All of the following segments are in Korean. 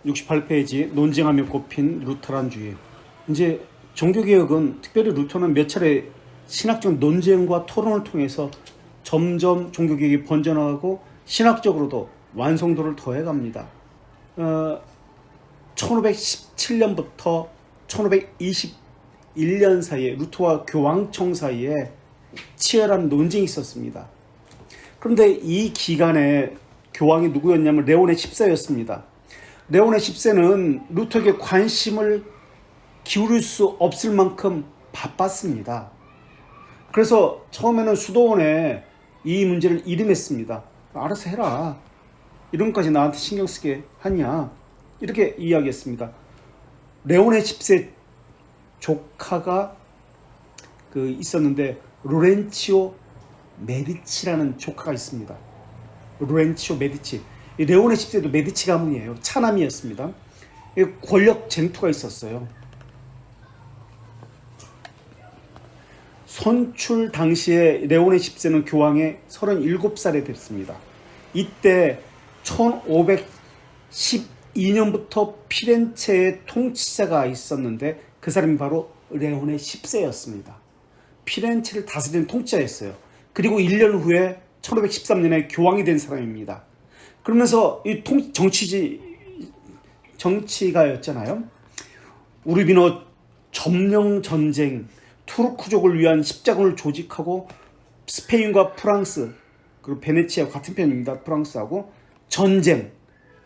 68페이지 논쟁하며 꼽힌 루터란 주의. 이제 종교개혁은 특별히 루터는 몇 차례 신학적 논쟁과 토론을 통해서 점점 종교개혁이 번져나가고 신학적으로도 완성도를 더해갑니다. 1517년부터 1521년 사이에 루터와 교황청 사이에 치열한 논쟁이 있었습니다. 그런데 이 기간에 교황이 누구였냐면 레오네 14였습니다. 레오네 10세는 루터에게 관심을 기울일 수 없을 만큼 바빴습니다. 그래서 처음에는 수도원에 이 문제를 일임했습니다. 알아서 해라. 이런 것까지 나한테 신경 쓰게 하냐. 이렇게 이야기했습니다. 레오네 10세 조카가 있었는데 로렌치오 메디치라는 조카가 있습니다. 로렌치오 메디치. 이 레오네 10세도 메디치 가문이에요. 차남이었습니다. 권력 쟁투가 있었어요. 선출 당시에 레오네 10세는 교황의 37살에 됐습니다. 이때 1512년부터 피렌체의 통치자가 있었는데 그 사람이 바로 레오네 10세였습니다. 피렌체를 다스리는 통치자였어요. 그리고 1년 후에 1513년에 교황이 된 사람입니다. 그러면서 이 정치가였잖아요. 우르비노 점령 전쟁, 투르크족을 위한 십자군을 조직하고 스페인과 프랑스, 그리고 베네치아 같은 편입니다. 프랑스하고 전쟁,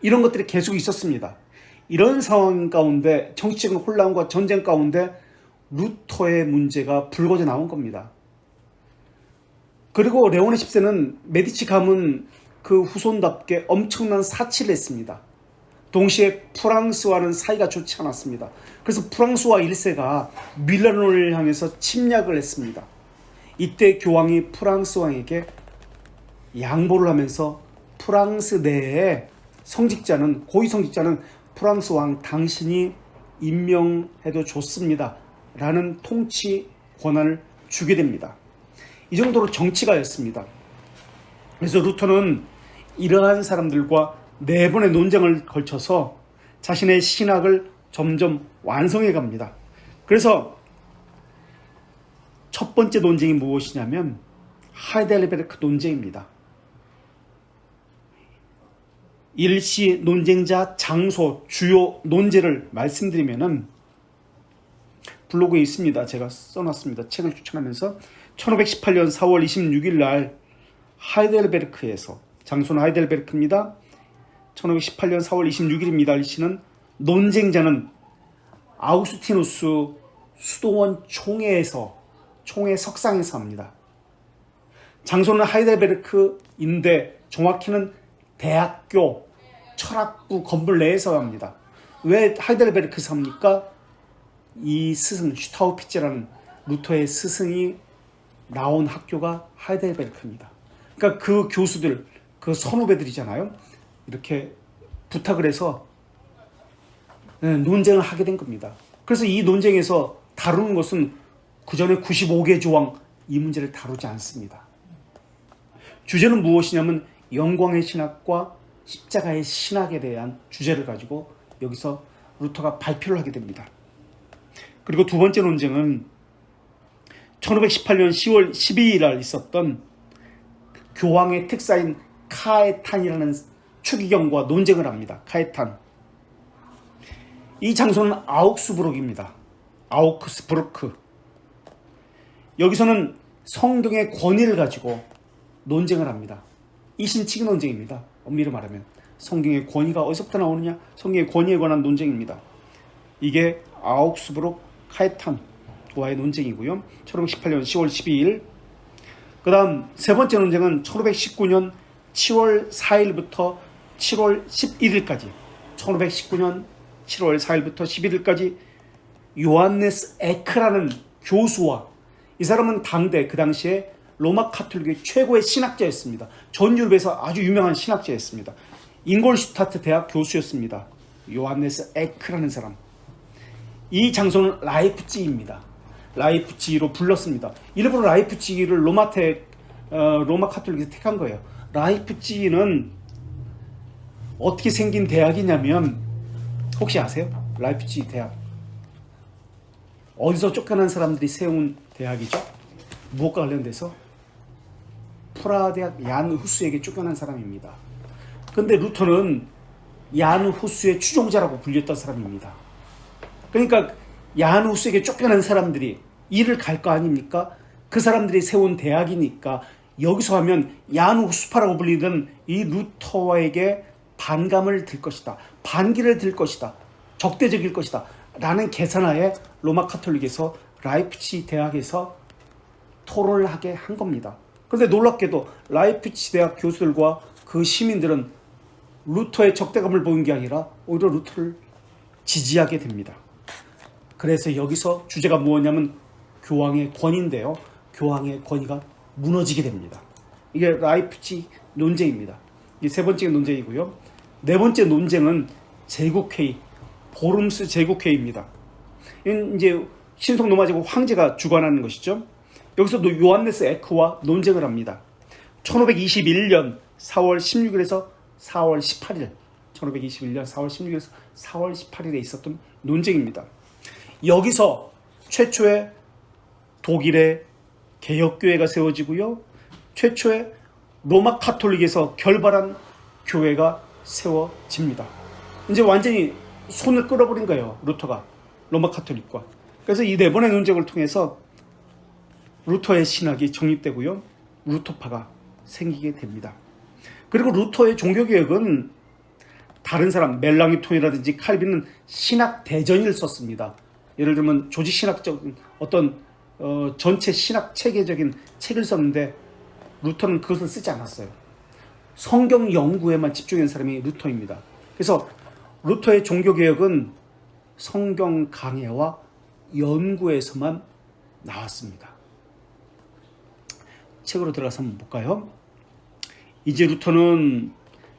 이런 것들이 계속 있었습니다. 이런 상황 가운데, 정치적인 혼란과 전쟁 가운데 루터의 문제가 불거져 나온 겁니다. 그리고 레오네 10세는 메디치 가문 그 후손답게 엄청난 사치를 했습니다. 동시에 프랑스와는 사이가 좋지 않았습니다. 그래서 프랑스와 1세가 밀라노를 향해서 침략을 했습니다. 이때 교황이 프랑스 왕에게 양보를 하면서 프랑스 내에 고위 성직자는 프랑스 왕 당신이 임명해도 좋습니다. 라는 통치 권한을 주게 됩니다. 이 정도로 정치가였습니다. 그래서 루터는 이러한 사람들과 4번의 논쟁을 걸쳐서 자신의 신학을 점점 완성해 갑니다. 그래서 첫 번째 논쟁이 무엇이냐면 하이델베르크 논쟁입니다. 일시 논쟁자, 장소, 주요 논제를 말씀드리면은 블로그에 있습니다. 제가 써놨습니다. 책을 추천하면서 1518년 4월 26일 날 하이델베르크에서, 장소는 하이델베르크입니다. 1518년 4월 26일입니다. 일시는 논쟁자는 아우구스티누스 수도원 총회 석상에서 합니다. 장소는 하이델베르크인데 정확히는 대학교 철학부 건물 내에서 합니다. 왜 하이델베르크에서 합니까? 이 스승 슈타우피츠라는 루터의 스승이 나온 학교가 하이델베르크입니다. 그러니까 그 교수들, 그 선후배들이잖아요. 이렇게 부탁을 해서 논쟁을 하게 된 겁니다. 그래서 이 논쟁에서 다루는 것은 그 전에 95개 조항 이 문제를 다루지 않습니다. 주제는 무엇이냐면 영광의 신학과 십자가의 신학에 대한 주제를 가지고 여기서 루터가 발표를 하게 됩니다. 그리고 두 번째 논쟁은 1518년 10월 12일 날 있었던 교황의 특사인 카에탄이라는 추기경과 논쟁을 합니다. 카에탄. 이 장소는 아우크스부르크입니다. 아우크스부르크. 여기서는 성경의 권위를 가지고 논쟁을 합니다. 이신치기 논쟁입니다. 엄밀히 말하면 성경의 권위가 어디서부터 나오느냐, 성경의 권위에 관한 논쟁입니다. 이게 아우크스부르크 카에탄과의 논쟁이고요. 1518년 10월 12일. 그 다음 세 번째 논쟁은 1519년 7월 4일부터 7월 11일까지 1519년 7월 4일부터 11일까지 요한네스 에크라는 교수와, 이 사람은 그 당시에 로마 카톨릭의 최고의 신학자였습니다. 전 유럽에서 아주 유명한 신학자였습니다. 잉골슈타트 대학 교수였습니다. 요한네스 에크라는 사람. 이 장소는 라이프치히입니다. 라이프치히로 불렀습니다. 일부러 라이프치히를 로마 카톨릭에서 택한 거예요. 라이프치히는 어떻게 생긴 대학이냐면 혹시 아세요? 라이프치히 대학. 어디서 쫓겨난 사람들이 세운 대학이죠? 무엇과 관련돼서? 프라하 대학 얀 후스에게 쫓겨난 사람입니다. 근데 루터는 얀 후스의 추종자라고 불렸던 사람입니다. 그러니까 얀 후스에게 쫓겨난 사람들이 일을 갈 거 아닙니까? 그 사람들이 세운 대학이니까 여기서 하면 얀 후스파라고 불리던 이 루터에게 반감을 들 것이다. 반기를 들 것이다. 적대적일 것이다. 라는 계산하에 로마 카톨릭에서 라이프치히 대학에서 토론을 하게 한 겁니다. 그런데 놀랍게도 라이프치히 대학 교수들과 그 시민들은 루터의 적대감을 보인 게 아니라 오히려 루터를 지지하게 됩니다. 그래서 여기서 주제가 무엇냐면 교황의 권위인데요. 교황의 권위가 무너지게 됩니다. 이게 라이프치히 논쟁입니다. 이게 세 번째 논쟁이고요. 네 번째 논쟁은 제국회의, 보름스 제국회의입니다. 이건 이제 신성 로마 제국 황제가 주관하는 것이죠. 여기서도 요한네스 에크와 논쟁을 합니다. 1521년 4월 16일에서 4월 18일, 1521년 4월 16일에서 4월 18일에 있었던 논쟁입니다. 여기서 최초의 독일의 개혁교회가 세워지고요. 최초의 로마 카톨릭에서 결발한 교회가 세워집니다. 이제 완전히 손을 끌어버린 거예요. 루터가 로마 카톨릭과. 그래서 이 네 번의 논쟁을 통해서 루터의 신학이 정립되고요. 루터파가 생기게 됩니다. 그리고 루터의 종교개혁은 다른 사람, 멜랑이톤이라든지 칼빈은 신학 대전을 썼습니다. 예를 들면 조직신학적인 어떤 전체 신학 체계적인 책을 썼는데 루터는 그것을 쓰지 않았어요. 성경 연구에만 집중한 사람이 루터입니다. 그래서 루터의 종교개혁은 성경 강해와 연구에서만 나왔습니다. 책으로 들어가서 한번 볼까요? 이제 루터는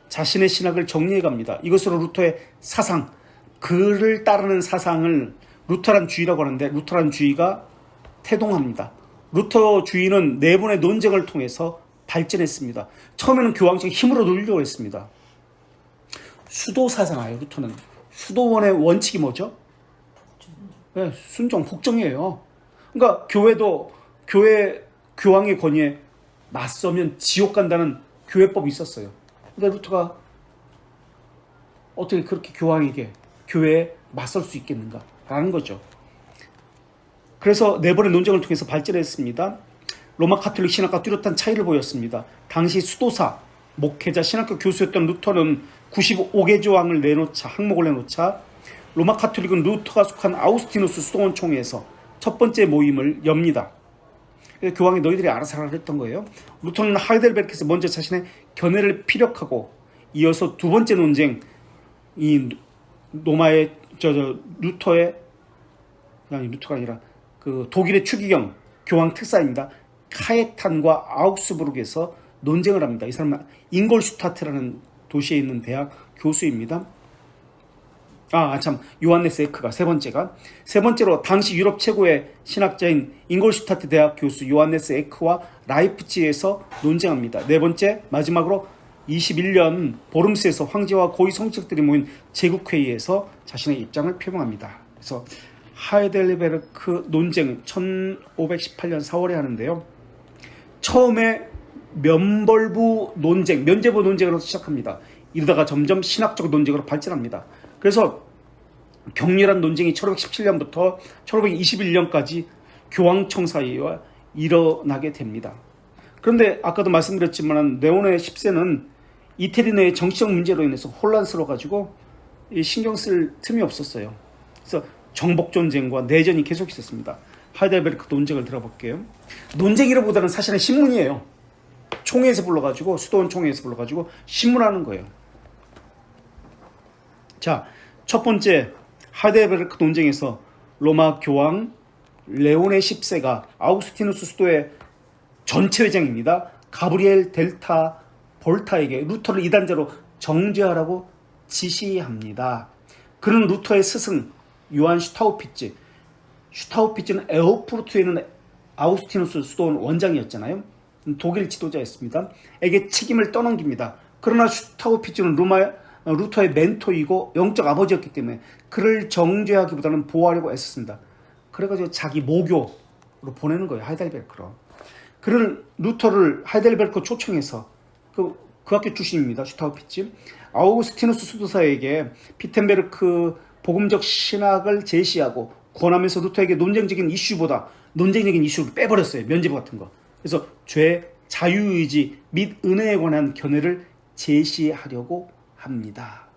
자신의 신학을 정리해 갑니다. 이것으로 루터의 사상, 그를 따르는 사상을 루터란주의라고 하는데 루터란주의가 태동합니다. 루터주의는 네 번의 논쟁을 통해서 발전했습니다. 처음에는 교황청 힘으로 누리려고 했습니다. 수도사상이에요. 루터는 수도원의 원칙이 뭐죠? 네, 순종, 복종이에요. 그러니까 교황의 권위에 맞서면 지옥 간다는 교회법이 있었어요. 근데 루터가 어떻게 그렇게 교회에 맞설 수 있겠는가? 라는 거죠. 그래서 네 번의 논쟁을 통해서 발전했습니다. 로마 카톨릭 신학과 뚜렷한 차이를 보였습니다. 당시 수도사, 목회자, 신학교 교수였던 루터는 95개 조항을 항목을 내놓자 로마 카톨릭은 루터가 속한 아우스티누스 수도원 총회에서 첫 번째 모임을 엽니다. 교황이 너희들이 알아서 하라 했던 거예요. 루터는 하이델베르크에서 먼저 자신의 견해를 피력하고 이어서 두 번째 논쟁, 이 로마의 루터가 아니라 그 독일의 추기경 교황 특사입니다. 카예탄과 아우크스부르크에서 논쟁을 합니다. 이 사람은 잉골슈타트라는 도시에 있는 대학 교수입니다. 요한네스 에크가 세 번째로 당시 유럽 최고의 신학자인 잉골슈타트 대학 교수 요한네스 에크와 라이프치히에서 논쟁합니다. 네 번째, 마지막으로 21년 보름스에서 황제와 고위 성직들이 모인 제국회의에서 자신의 입장을 표명합니다. 그래서 하이델베르크 논쟁은 1518년 4월에 하는데요. 처음에 면제부 논쟁으로 시작합니다. 이러다가 점점 신학적 논쟁으로 발전합니다. 그래서 격렬한 논쟁이 1517년부터 1521년까지 교황청 사이와 일어나게 됩니다. 그런데 아까도 말씀드렸지만 레오네 10세는 이태리 내의 정치적 문제로 인해서 혼란스러워가지고 신경 쓸 틈이 없었어요. 그래서 정복 전쟁과 내전이 계속 있었습니다. 하이델베르크 논쟁을 들어볼게요. 논쟁이라보다는 사실은 신문이에요. 총회에서 불러가지고 수도원 총회에서 불러가지고 신문하는 거예요. 자, 첫 번째 하이델베르크 논쟁에서 로마 교황 레오네 10세가 아우구스티누스 수도의 전체 회장입니다. 가브리엘 델타 볼타에게 루터를 이단자로 정죄하라고 지시합니다. 그는 루터의 스승 요한 슈타우피츠는 에어프루트에 있는 아우구스티누스 수도원 원장이었잖아요. 독일 지도자였습니다. 에게 책임을 떠넘깁니다. 그러나 슈타우피츠는 루터의 멘토이고 영적 아버지였기 때문에 그를 정죄하기보다는 보호하려고 애썼습니다. 그래가지고 자기 모교로 보내는 거예요. 하이델베르크로. 그를 루터를 하이델베르크 초청해서 그 학교 출신입니다. 슈타우피츠. 아우구스티누스 수도사에게 피텐베르크 복음적 신학을 제시하고 권하면서 루터에게 논쟁적인 이슈를 빼버렸어요. 면죄부 같은 거. 그래서 죄, 자유의지 및 은혜에 관한 견해를 제시하려고 합니다.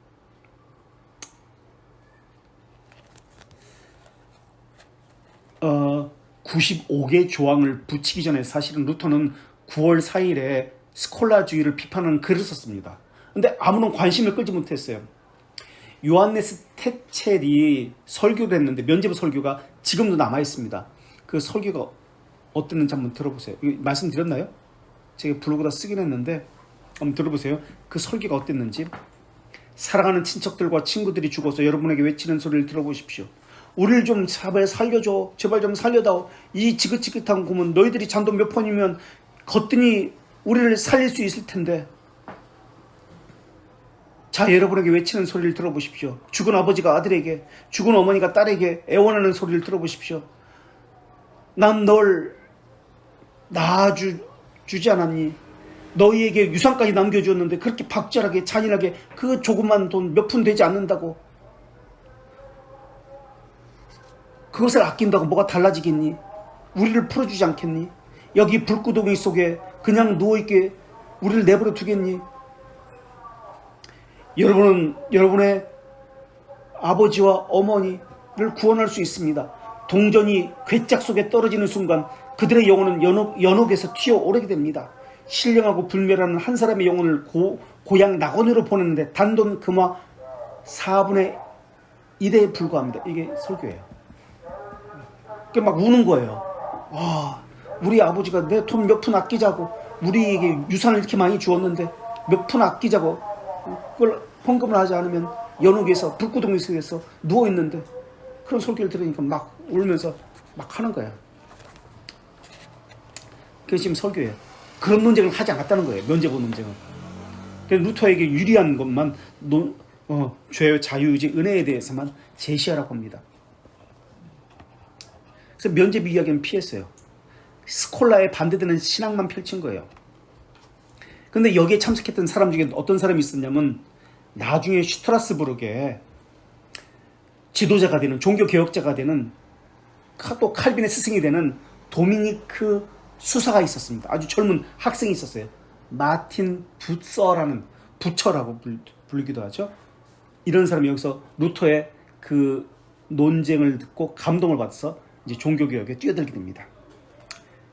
95개 조항을 붙이기 전에 사실은 루터는 9월 4일에 스콜라주의를 비판하는 글을 썼습니다. 근데 아무런 관심을 끌지 못했어요. 요한네스 테첼이 설교를 했는데 면죄부 설교가 지금도 남아있습니다. 그 설교가 어땠는지 한번 들어보세요. 말씀드렸나요? 제가 블로그다 쓰긴 했는데 한번 들어보세요. 그 설교가 어땠는지. 사랑하는 친척들과 친구들이 죽어서 여러분에게 외치는 소리를 들어보십시오. 우리를 좀 제발 살려줘. 제발 좀 살려다오. 이 지긋지긋한 고문 너희들이 잔돈 몇 푼이면 거뜬히 우리를 살릴 수 있을 텐데. 자, 여러분에게 외치는 소리를 들어보십시오. 죽은 아버지가 아들에게, 죽은 어머니가 딸에게 애원하는 소리를 들어보십시오. 난 널 낳아주지 않았니? 너희에게 유산까지 남겨주었는데 그렇게 박절하게 잔인하게 그 조그만 돈 몇 푼 되지 않는다고. 그것을 아낀다고 뭐가 달라지겠니? 우리를 풀어주지 않겠니? 여기 불구덩이 속에 그냥 누워있게 우리를 내버려 두겠니? 여러분은 여러분의 아버지와 어머니를 구원할 수 있습니다. 동전이 괴짝 속에 떨어지는 순간 그들의 영혼은 연옥에서 튀어오르게 됩니다. 신령하고 불멸하는 한 사람의 영혼을 고향 낙원으로 보냈는데 단돈 금화 4분의 1에 불과합니다. 이게 설교예요. 그게 막 우는 거예요. 우리 아버지가 내 돈 몇 푼 아끼자고 우리에게 유산을 이렇게 많이 주었는데 몇 푼 아끼자고 그걸 헌금을 하지 않으면 연옥에서 불구덩이 속에서 누워있는데 그런 설교를 들으니까 막 울면서 막 하는 거예요. 그게 지금 설교예요. 그런 논쟁을 하지 않았다는 거예요. 면죄부 논쟁은. 루터에게 유리한 것만 죄, 자유의지, 은혜에 대해서만 제시하라고 합니다. 그래서 면죄부 이야기는 피했어요. 스콜라에 반대되는 신앙만 펼친 거예요. 근데 여기에 참석했던 사람 중에 어떤 사람이 있었냐면 나중에 슈트라스부르크의 지도자가 되는 종교개혁자가 되는 또 칼빈의 스승이 되는 도미니크 수사가 있었습니다. 아주 젊은 학생이 있었어요. 마틴 부처라는 부처라고 부르기도 하죠. 이런 사람이 여기서 루터의 그 논쟁을 듣고 감동을 받아서 이제 종교개혁에 뛰어들게 됩니다.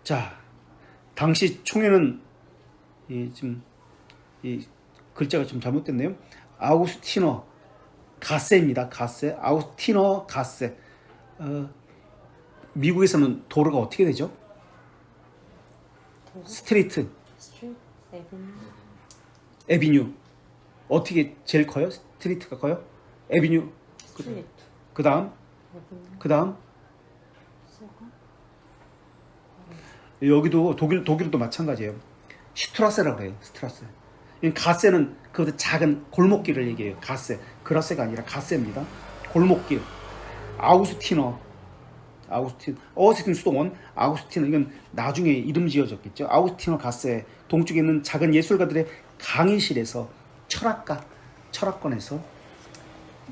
자, 당시 총회는 지금 이 글자가 좀 잘못됐네요. 아우구스티너 가세입니다. 가세. 아우구스티너 가세. 미국에서는 도로가 어떻게 되죠? 스트리트. 에비뉴. 어떻게 제일 커요? 스트리트가 커요? 에비뉴. 그 다음. 여기도 독일도 마찬가지예요. 슈트라세라고 그래요. 슈트라세. 가세는 그보다 작은 골목길을 얘기해요. 가세. 그라세가 아니라 가세입니다. 골목길. 어스틴 수도원, 아우구스티너, 이건 나중에 이름 지어졌겠죠. 아우구스티너 가세, 동쪽에 있는 작은 예술가들의 강의실에서 철학관에서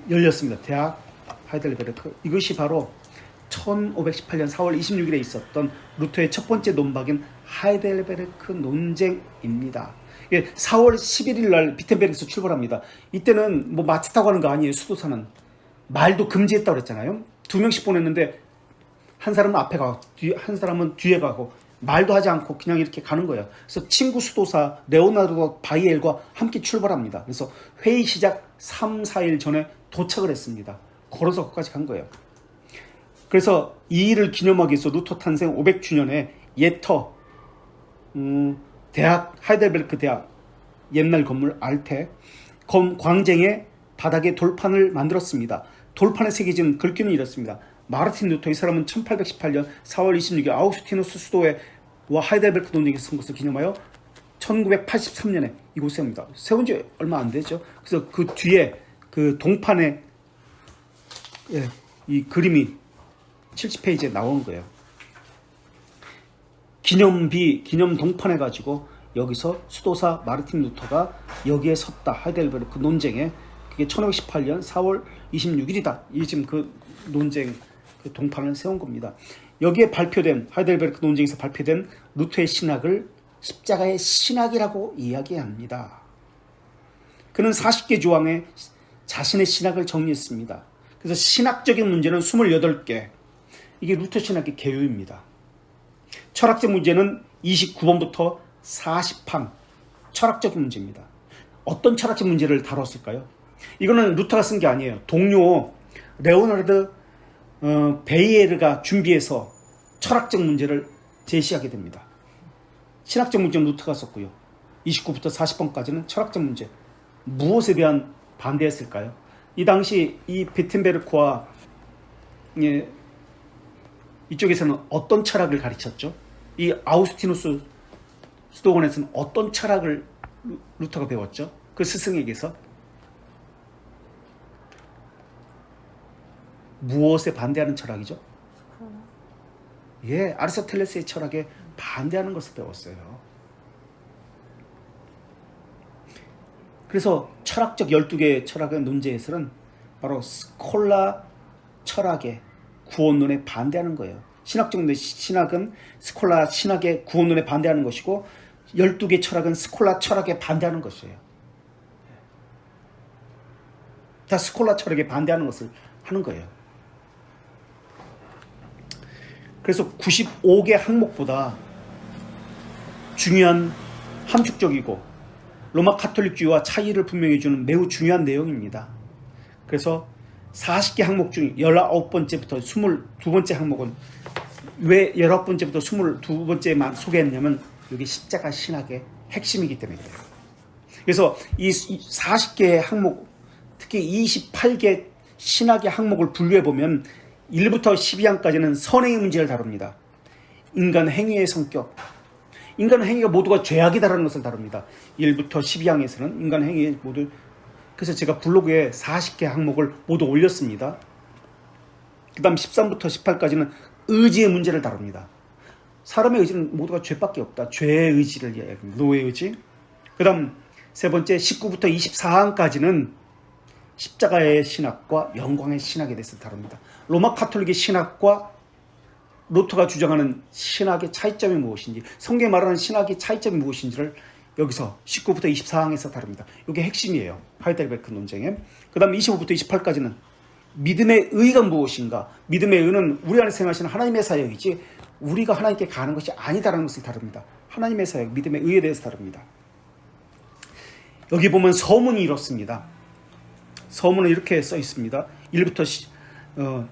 열렸습니다. 대학 하이델베르크. 이것이 바로 1518년 4월 26일에 있었던 루터의 첫 번째 논박인 하이델베르크 논쟁입니다. 4월 11일 날 비텐베르크에서 출발합니다. 이때는 뭐 마차 타고 가는 거 아니에요. 수도사는 말도 금지했다고 그랬잖아요. 2명씩 보냈는데 한 사람은 앞에 가고 한 사람은 뒤에 가고 말도 하지 않고 그냥 이렇게 가는 거예요. 그래서 친구 수도사 레오나르도 바이엘과 함께 출발합니다. 그래서 회의 시작 3, 4일 전에 도착을 했습니다. 걸어서 거기까지 간 거예요. 그래서 이 일을 기념하기 위해서 루터 탄생 500주년에 예터 대학 하이델베르크 대학 옛날 건물 알테 광쟁의 바닥에 돌판을 만들었습니다. 돌판에 새겨진 글귀는 이렇습니다. 마르틴 루터, 이 사람은 1818년 4월 26일 아우구스티누스 수도에 하이델베르크 논쟁에서 선 것을 기념하여 1983년에 이곳입니다. 세운 지 얼마 안 되죠. 그래서 그 뒤에 그 동판에 이 그림이 70페이지에 나온 거예요. 기념 동판 해가지고 여기서 수도사 마르틴 루터가 여기에 섰다. 하이델베르크 논쟁에 그게 1518년 4월 26일이다. 이 지금 그 논쟁 그 동판을 세운 겁니다. 여기에 발표된 하이델베르크 논쟁에서 발표된 루터의 신학을 십자가의 신학이라고 이야기합니다. 그는 40개 조항에 자신의 신학을 정리했습니다. 그래서 신학적인 문제는 28개. 이게 루터 신학의 개요입니다. 철학적 문제는 29번부터 40판. 철학적인 문제입니다. 어떤 철학적 문제를 다뤘을까요? 이거는 루터가 쓴 게 아니에요. 동료 레오나르드 베이에르가 준비해서 철학적 문제를 제시하게 됩니다. 신학적 문제는 루터가 썼고요. 29부터 40번까지는 철학적 문제. 무엇에 대한 반대였을까요? 이 당시 이 비텐베르크와 이쪽에서는 어떤 철학을 가르쳤죠? 이 아우스티누스 수도원에서는 어떤 철학을 루터가 배웠죠? 그 스승에게서 무엇에 반대하는 철학이죠? 아리스토텔레스의 철학에 반대하는 것을 배웠어요. 그래서 철학적 12개의 철학의 논제에서는 바로 스콜라 철학의 구원론에 반대하는 거예요. 신학적 신학은 스콜라 신학의 구원론에 반대하는 것이고 12개 철학은 스콜라 철학에 반대하는 것이에요. 다 스콜라 철학에 반대하는 것을 하는 거예요. 그래서 95개 항목보다 중요한 함축적이고 로마 카톨릭주의와 차이를 분명히 주는 매우 중요한 내용입니다. 그래서 40개 항목 중 19번째부터 22번째 항목은 왜 19번째부터 22번째만 소개했냐면 여기 십자가 신학의 핵심이기 때문에 그래요. 그래서 이 40개의 항목, 특히 28개 신학의 항목을 분류해보면 1부터 12항까지는 선행의 문제를 다룹니다. 인간 행위의 성격, 인간 행위가 모두가 죄악이다라는 것을 다룹니다. 1부터 12항에서는 인간 행위 모두. 그래서 제가 블로그에 40개 항목을 모두 올렸습니다. 그 다음 13부터 18까지는 의지의 문제를 다룹니다. 사람의 의지는 모두가 죄밖에 없다. 죄의 의지를 이야기합니다. 노의 의지. 그 다음 세 번째 19부터 24항까지는 십자가의 신학과 영광의 신학에 대해서 다룹니다. 로마 카톨릭의 신학과 루터가 주장하는 신학의 차이점이 무엇인지, 성경에 말하는 신학의 차이점이 무엇인지를 여기서 19부터 24항에서 다룹니다. 이게 핵심이에요. 하이델베르크 논쟁에. 그 다음 25부터 28까지는 믿음의 의가 무엇인가. 믿음의 의는 우리 안에 생하시는 하나님의 사역이지 우리가 하나님께 가는 것이 아니다라는 것을 다룹니다. 하나님의 사역, 믿음의 의에 대해서 다룹니다. 여기 보면 서문이 이렇습니다. 서문은 이렇게 써 있습니다. 1부터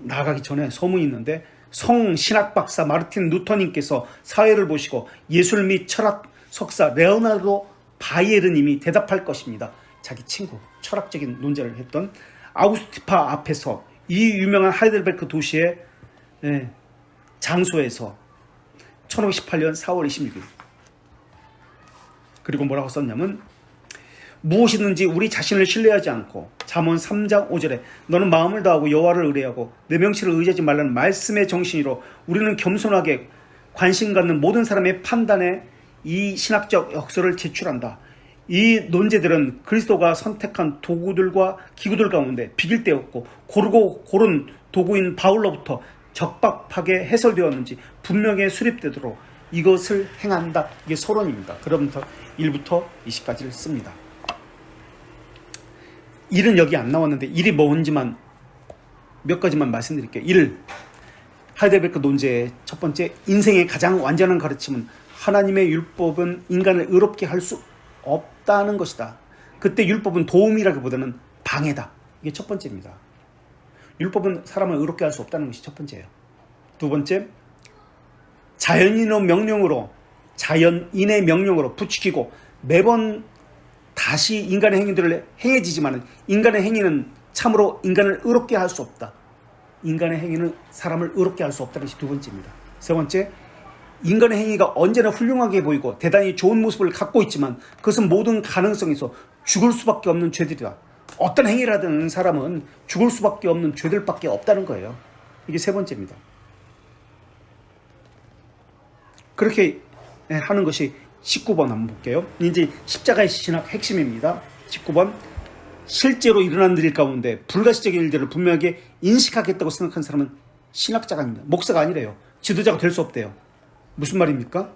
나가기 전에 서문이 있는데, 성신학 박사 마르틴 루터님께서 사회를 보시고 예술 및 철학 석사 레오나르도 바이에르님이 대답할 것입니다. 자기 친구, 철학적인 논쟁을 했던 아우구스티파 앞에서 이 유명한 하이델베르크 도시의 장소에서 1518년 4월 26일. 그리고 뭐라고 썼냐면, 무엇이든지 우리 자신을 신뢰하지 않고, 잠언 3장 5절에 너는 마음을 다하고 여호와를 의뢰하고 내 명치를 의지하지 말라는 말씀의 정신으로 우리는 겸손하게 관심 갖는 모든 사람의 판단에 이 신학적 역설을 제출한다. 이 논제들은 그리스도가 선택한 도구들과 기구들 가운데 비길 데 없고 고르고 고른 도구인 바울로부터 적박하게 해설되었는지 분명히 수립되도록 이것을 행한다. 이게 서론입니다. 그러면서 1부터 20까지를 씁니다. 1은 여기 안 나왔는데 1이 뭔지만 몇 가지만 말씀드릴게요. 1. 하이델베르크 논제의 첫 번째, 인생의 가장 완전한 가르침은 하나님의 율법은 인간을 의롭게 할 수 없다는 것이다. 그때 율법은 도움이라기보다는 방해다. 이게 첫 번째입니다. 율법은 사람을 의롭게 할 수 없다는 것이 첫 번째예요. 두 번째, 자연인의 명령으로 부추기고 매번 다시 인간의 행위들을 행해지지만 인간의 행위는 참으로 인간을 의롭게 할 수 없다. 인간의 행위는 사람을 의롭게 할 수 없다는 것이 두 번째입니다. 세 번째, 인간의 행위가 언제나 훌륭하게 보이고 대단히 좋은 모습을 갖고 있지만 그것은 모든 가능성에서 죽을 수밖에 없는 죄들이다. 어떤 행위를 하든 사람은 죽을 수밖에 없는 죄들밖에 없다는 거예요. 이게 세 번째입니다. 그렇게 하는 것이 19번 한번 볼게요. 이제 십자가의 신학 핵심입니다. 19번. 실제로 일어난 일 가운데 불가시적인 일들을 분명하게 인식하겠다고 생각하는 사람은 신학자가 아닙니다. 목사가 아니래요. 지도자가 될 수 없대요. 무슨 말입니까?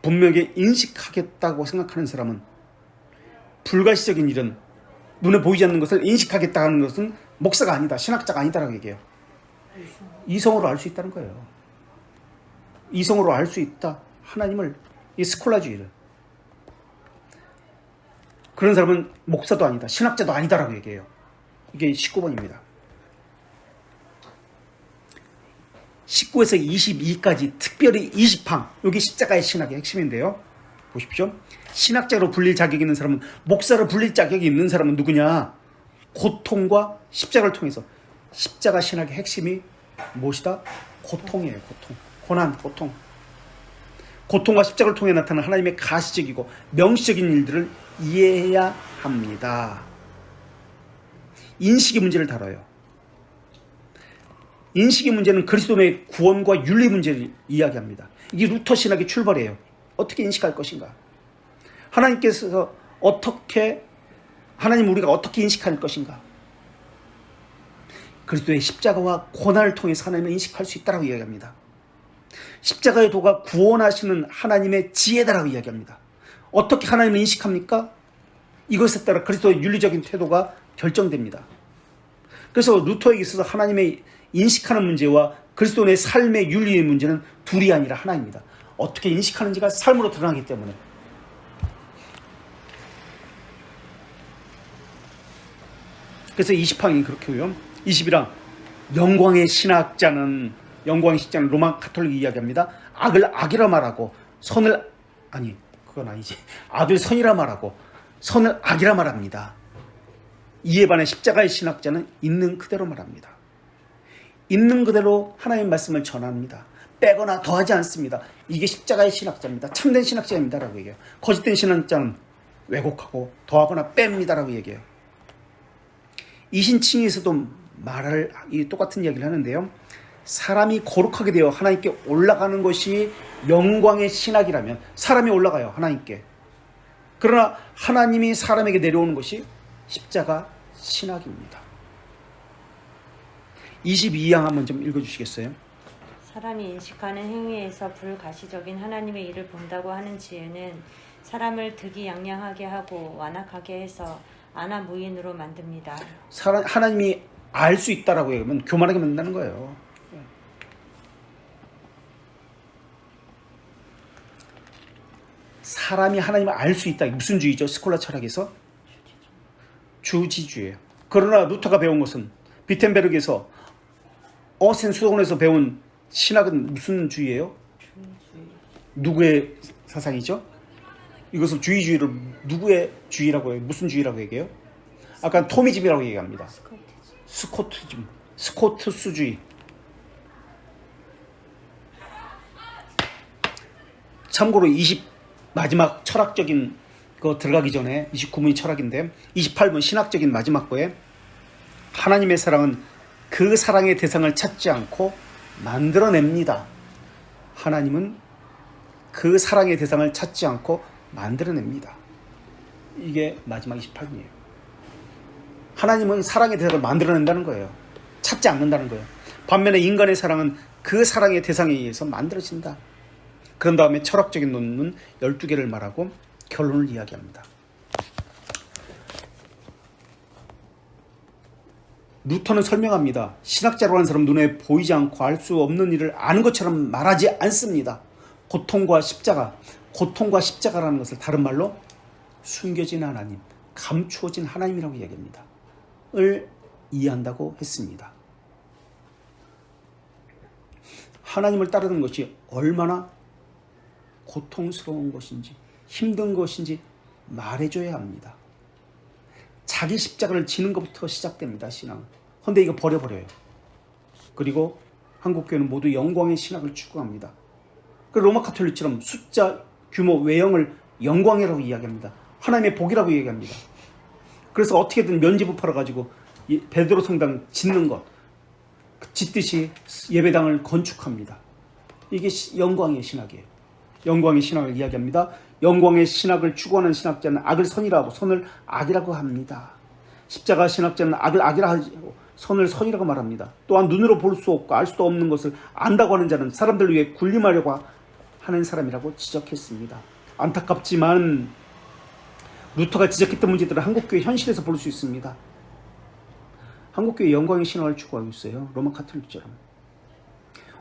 분명하게 인식하겠다고 생각하는 사람은 불가시적인 일은 눈에 보이지 않는 것을 인식하겠다 하는 것은 목사가 아니다. 신학자가 아니다라고 얘기해요. 이성으로 알 수 있다는 거예요. 이성으로 알 수 있다. 하나님을, 이 스콜라주의를. 그런 사람은 목사도 아니다. 신학자도 아니다라고 얘기해요. 이게 19번입니다. 19에서 22까지 특별히 20항. 여기 십자가의 신학의 핵심인데요. 보십시오. 신학자로 불릴 자격이 있는 사람은, 목사로 불릴 자격이 있는 사람은 누구냐? 고통과 십자가를 통해서. 십자가 신학의 핵심이 무엇이다? 고통이에요. 고통. 고난, 고통. 고통과 십자가를 통해 나타나는 하나님의 가시적이고 명시적인 일들을 이해해야 합니다. 인식의 문제를 다뤄요. 인식의 문제는 그리스도의 구원과 윤리 문제를 이야기합니다. 이게 루터 신학의 출발이에요. 어떻게 인식할 것인가? 하나님께서 하나님 우리가 어떻게 인식할 것인가? 그리스도의 십자가와 고난을 통해서 하나님을 인식할 수 있다고 이야기합니다. 십자가의 도가 구원하시는 하나님의 지혜다라고 이야기합니다. 어떻게 하나님을 인식합니까? 이것에 따라 그리스도의 윤리적인 태도가 결정됩니다. 그래서 루터에게 있어서 하나님의 인식하는 문제와 그리스도의 삶의 윤리의 문제는 둘이 아니라 하나입니다. 어떻게 인식하는지가 삶으로 드러나기 때문에. 그래서 20항이 그렇게요. 21항. 영광의 신학자는 로마 가톨릭이 이야기합니다. 악을 악이라 말하고 그건 아니지. 악을 선이라 말하고 선을 악이라 말합니다. 이에 반해 십자가의 신학자는 있는 그대로 말합니다. 있는 그대로 하나님의 말씀을 전합니다. 빼거나 더하지 않습니다. 이게 십자가의 신학자입니다. 참된 신학자입니다. 라고 얘기해요. 거짓된 신학자는 왜곡하고 더하거나 뺍니다. 라고 얘기해요. 이신칭의에서도 똑같은 이야기를 하는데요. 사람이 거룩하게 되어 하나님께 올라가는 것이 영광의 신학이라면 사람이 올라가요. 하나님께. 그러나 하나님이 사람에게 내려오는 것이 십자가 신학입니다. 22항 한번 좀 읽어주시겠어요? 사람이 인식하는 행위에서 불가시적인 하나님의 일을 본다고 하는 지혜는 사람을 득이양양하게 하고 완악하게 해서 안하무인으로 만듭니다. 하나님이 알 수 있다라고 하면 교만하게 만든다는 거예요. 사람이 하나님을 알 수 있다. 무슨 주의죠? 스콜라 철학에서? 주지주예요. 그러나 루터가 배운 것은 비텐베르크에서 어센 수도원에서 배운 신학은 무슨 주의예요? 누구의 사상이죠? 이것을 주의주의를 누구의 주의라고 해요? 무슨 주의라고 얘기해요? 아까 토미즘이라고 얘기합니다. 스코트즘, 스코트스주의. 참고로 마지막 철학적인 거 들어가기 전에 29문이 철학인데 28문 신학적인 마지막 거에 하나님의 사랑은 그 사랑의 대상을 찾지 않고 만들어냅니다. 하나님은 그 사랑의 대상을 찾지 않고 만들어냅니다. 이게 마지막 28문이에요. 하나님은 사랑의 대상을 만들어낸다는 거예요. 찾지 않는다는 거예요. 반면에 인간의 사랑은 그 사랑의 대상에 의해서 만들어진다. 그런 다음에 철학적인 논문 12개를 말하고 결론을 이야기합니다. 루터는 설명합니다. 신학자로 하는 사람은 눈에 보이지 않고 알 수 없는 일을 아는 것처럼 말하지 않습니다. 고통과 십자가라는 것을 다른 말로 숨겨진 하나님, 감추어진 하나님이라고 이야기합니다. 을 이해한다고 했습니다. 하나님을 따르는 것이 얼마나 고통스러운 것인지 힘든 것인지 말해줘야 합니다. 자기 십자가를 지는 것부터 시작됩니다. 신앙은. 그런데 이거 버려버려요. 그리고 한국교회는 모두 영광의 신학을 추구합니다. 그 로마 카톨릭처럼 숫자, 규모, 외형을 영광이라고 이야기합니다. 하나님의 복이라고 얘기합니다. 그래서 어떻게든 면죄부 팔아가지고 베드로 성당 짓는 것, 짓듯이 예배당을 건축합니다. 이게 영광의 신학이에요. 영광의 신학을 이야기합니다. 영광의 신학을 추구하는 신학자는 악을 선이라고, 선을 악이라고 합니다. 십자가 신학자는 악을 악이라 하고 선을 선이라고 말합니다. 또한 눈으로 볼 수 없고 알 수도 없는 것을 안다고 하는 자는 사람들을 위해 군림하려고 하는 사람이라고 지적했습니다. 안타깝지만 루터가 지적했던 문제들은 한국교회 현실에서 볼 수 있습니다. 한국교회 영광의 신학을 추구하고 있어요. 로마 카톨릭처럼.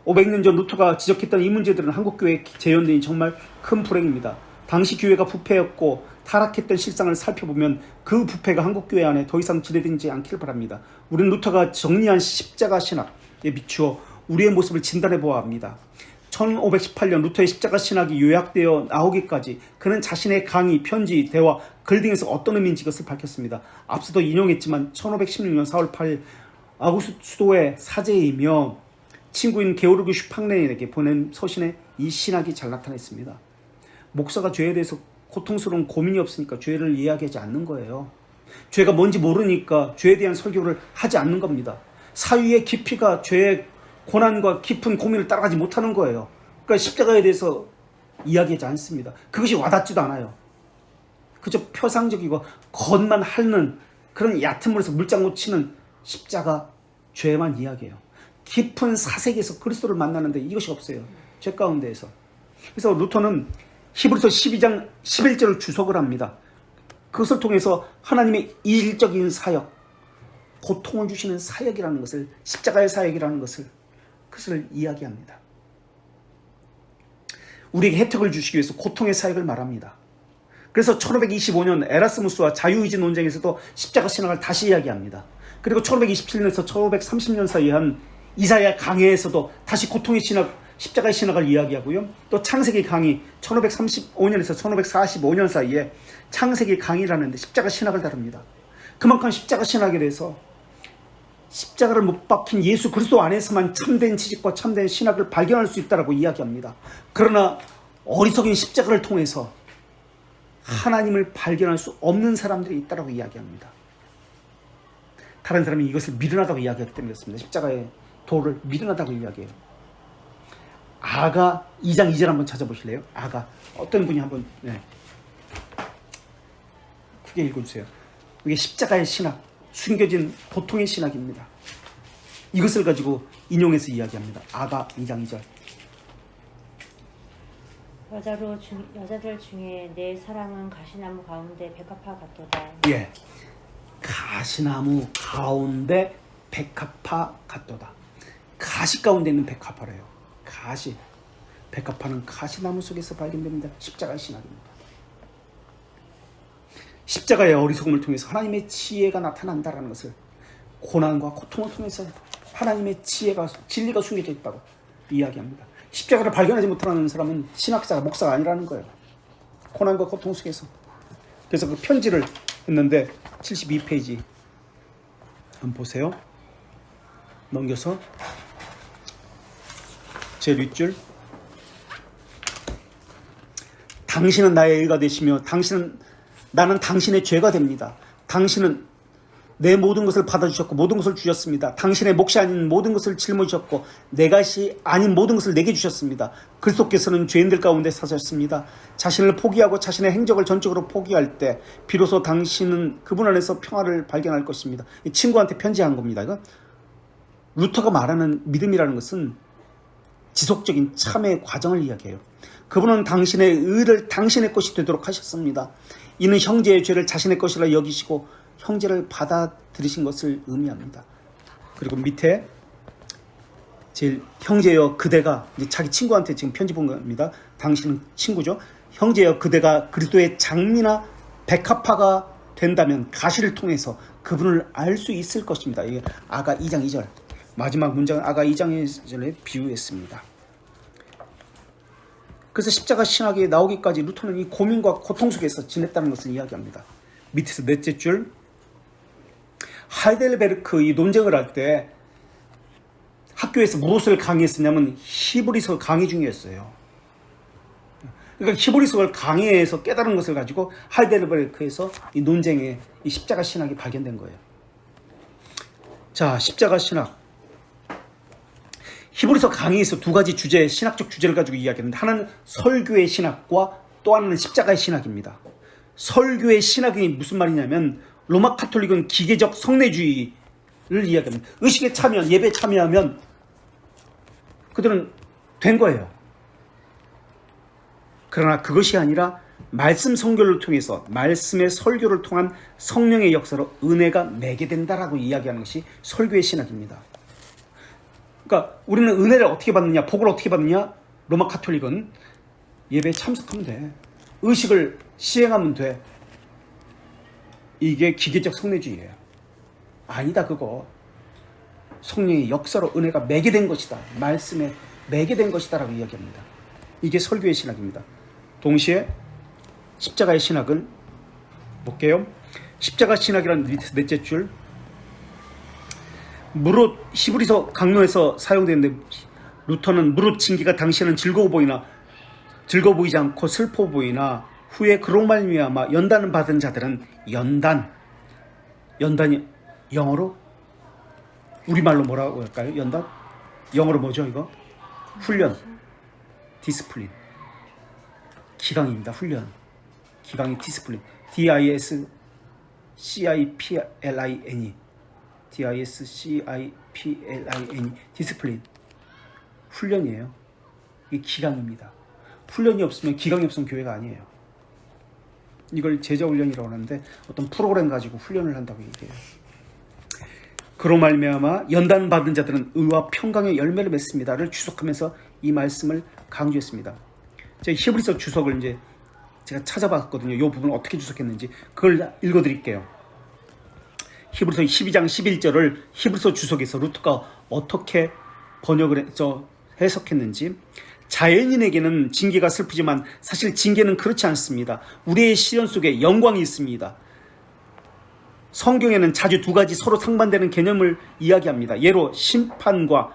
500년 전 루터가 지적했던 이 문제들은 한국교회에 재현된 정말 큰 불행입니다. 당시 교회가 부패였고 타락했던 실상을 살펴보면 그 부패가 한국교회 안에 더 이상 지배되지 않기를 바랍니다. 우리는 루터가 정리한 십자가 신학에 비추어 우리의 모습을 진단해 보아야 합니다. 1518년 루터의 십자가 신학이 요약되어 나오기까지 그는 자신의 강의, 편지, 대화, 글 등에서 어떤 의미인지 이것을 밝혔습니다. 앞서도 인용했지만 1516년 4월 8일 아우구스토의 사제이며 친구인 게오르그 슈팡렌에게 보낸 서신에 이 신학이 잘 나타났습니다. 목사가 죄에 대해서 고통스러운 고민이 없으니까 죄를 이야기하지 않는 거예요. 죄가 뭔지 모르니까 죄에 대한 설교를 하지 않는 겁니다. 사유의 깊이가 죄의 고난과 깊은 고민을 따라가지 못하는 거예요. 그러니까 십자가에 대해서 이야기하지 않습니다. 그것이 와닿지도 않아요. 그저 표상적이고 겉만 핥는 그런 얕은 물에서 물장구 치는 십자가 죄만 이야기해요. 깊은 사색에서 그리스도를 만나는데 이것이 없어요. 죄 가운데에서. 그래서 루터는 히브리서 12장 11절을 주석을 합니다. 그것을 통해서 하나님의 일적인 사역, 고통을 주시는 사역이라는 것을, 십자가의 사역이라는 것을 그것을 이야기합니다. 우리에게 혜택을 주시기 위해서 고통의 사역을 말합니다. 그래서 1525년 에라스무스와 자유의지 논쟁에서도 십자가 신학을 다시 이야기합니다. 그리고 1527년에서 1530년 사이에 한 이사야 강해에서도 다시 고통의 신학, 십자가의 신학을 이야기하고요. 또 창세기 강의 1535년에서 1545년 사이에 창세기 강의라는 데 십자가 신학을 다룹니다. 그만큼 십자가 신학에 대해서 십자가를 못 박힌 예수 그리스도 안에서만 참된 지식과 참된 신학을 발견할 수 있다고 이야기합니다. 그러나 어리석은 십자가를 통해서 하나님을 발견할 수 없는 사람들이 있다고 이야기합니다. 다른 사람이 이것을 미련하다고 이야기하기 때문에 그렇습니다. 십자가의 도를 미련하다고 이야기해요. 아가 2장 2절 한번 찾아보실래요? 아가 어떤 분이 한번 크게 읽어주세요. 이게 십자가의 신학, 숨겨진 고통의 신학입니다. 이것을 가지고 인용해서 이야기합니다. 아가 2장 2절. 여자들 중에 내 사랑은 가시나무 가운데 백합화 같도다. 예, 가시나무 가운데 백합화 같도다. 가시 가운데 있는 백합화래요. 가시. 백합화는 가시나무 속에서 발견됩니다. 십자가의 신학입니다. 십자가의 어리석음을 통해서 하나님의 지혜가 나타난다는 것을, 고난과 고통을 통해서 하나님의 지혜가, 진리가 숨겨져 있다고 이야기합니다. 십자가를 발견하지 못하는 사람은 신학자가, 목사가 아니라는 거예요. 고난과 고통 속에서. 그래서 그 편지를 했는데 72페이지 한번 보세요. 넘겨서 제 윗줄. 당신은 나의 의가 되시며 나는 당신의 죄가 됩니다. 당신은 내 모든 것을 받아주셨고 모든 것을 주셨습니다. 당신의 몫이 아닌 모든 것을 짊어지셨고 내 것이 아닌 모든 것을 내게 주셨습니다. 그리스도께서는 죄인들 가운데 사셨습니다. 자신을 포기하고 자신의 행적을 전적으로 포기할 때 비로소 당신은 그분 안에서 평화를 발견할 것입니다. 이 친구한테 편지한 겁니다. 이거 루터가 말하는 믿음이라는 것은 지속적인 참회의 과정을 이야기해요. 그분은 당신의 의를 당신의 것이 되도록 하셨습니다. 이는 형제의 죄를 자신의 것이라 여기시고 형제를 받아들이신 것을 의미합니다. 그리고 밑에 제일 형제여 그대가, 이제 자기 친구한테 지금 편지 본 겁니다. 당신은 친구죠. 형제여 그대가 그리스도의 장미나 백합화가 된다면 가시를 통해서 그분을 알 수 있을 것입니다. 이게 아가 2장 2절. 마지막 문장은 아가 2장 2절에 비유했습니다. 그래서 십자가 신학에 나오기까지 루터는 이 고민과 고통 속에서 지냈다는 것을 이야기합니다. 밑에서 넷째 줄. 하이델베르크 이 논쟁을 할 때 학교에서 무엇을 강의했었냐면 히브리서 강의 중이었어요. 그러니까 히브리서를 강해해서 깨달은 것을 가지고 하이델베르크에서 이 논쟁의 이 십자가 신학이 발견된 거예요. 자, 십자가 신학. 히브리서 강의에서 두 가지 주제, 신학적 주제를 가지고 이야기하는데, 하나는 설교의 신학과 또 하나는 십자가의 신학입니다. 설교의 신학이 무슨 말이냐면, 로마 카톨릭은 기계적 성례주의를 이야기합니다. 의식에 참여, 예배에 참여하면 그들은 된 거예요. 그러나 그것이 아니라 말씀 선교를 통해서, 말씀의 설교를 통한 성령의 역사로 은혜가 매개된다라고 이야기하는 것이 설교의 신학입니다. 그러니까 우리는 은혜를 어떻게 받느냐, 복을 어떻게 받느냐? 로마 카톨릭은 예배에 참석하면 돼. 의식을 시행하면 돼. 이게 기계적 성례주의예요. 아니다, 그거. 성령의 역사로 은혜가 매개된 것이다. 말씀에 매개된 것이다 라고 이야기합니다. 이게 설교의 신학입니다. 동시에 십자가의 신학은 볼게요. 십자가 신학이라는 넷째 줄, 무릇, 히브리서 강론에서 사용되는데, 루터는 무릇 징계가 당시에는 즐거워 보이지 않고 슬퍼 보이나 후에 그로 말미암아 연단을 받은 자들은 연단이 영어로 우리말로 뭐라고 할까요? 연단? 영어로 뭐죠 이거? 훈련, 디스플린. 기강입니다. 훈련, 기강이 디스플린. DISCIPLINE, DISCIPLINE, 디스플린. 훈련이에요. 이게 기강입니다. 훈련이 없으면, 기강이 없으면 교회가 아니에요. 이걸 제자훈련이라고 하는데, 어떤 프로그램 가지고 훈련을 한다고 얘기해요. 그로 말미암아 연단 받은 자들은 의와 평강의 열매를 맺습니다를 주석하면서 이 말씀을 강조했습니다. 제가 히브리서 주석을 이제 제가 찾아봤거든요. 이 부분을 어떻게 주석했는지 그걸 읽어드릴게요. 히브리서 12장 11절을 히브리서 주석에서 루터가 어떻게 해석했는지. 자연인에게는 징계가 슬프지만 사실 징계는 그렇지 않습니다. 우리의 시련 속에 영광이 있습니다. 성경에는 자주 두 가지 서로 상반되는 개념을 이야기합니다. 예로 심판과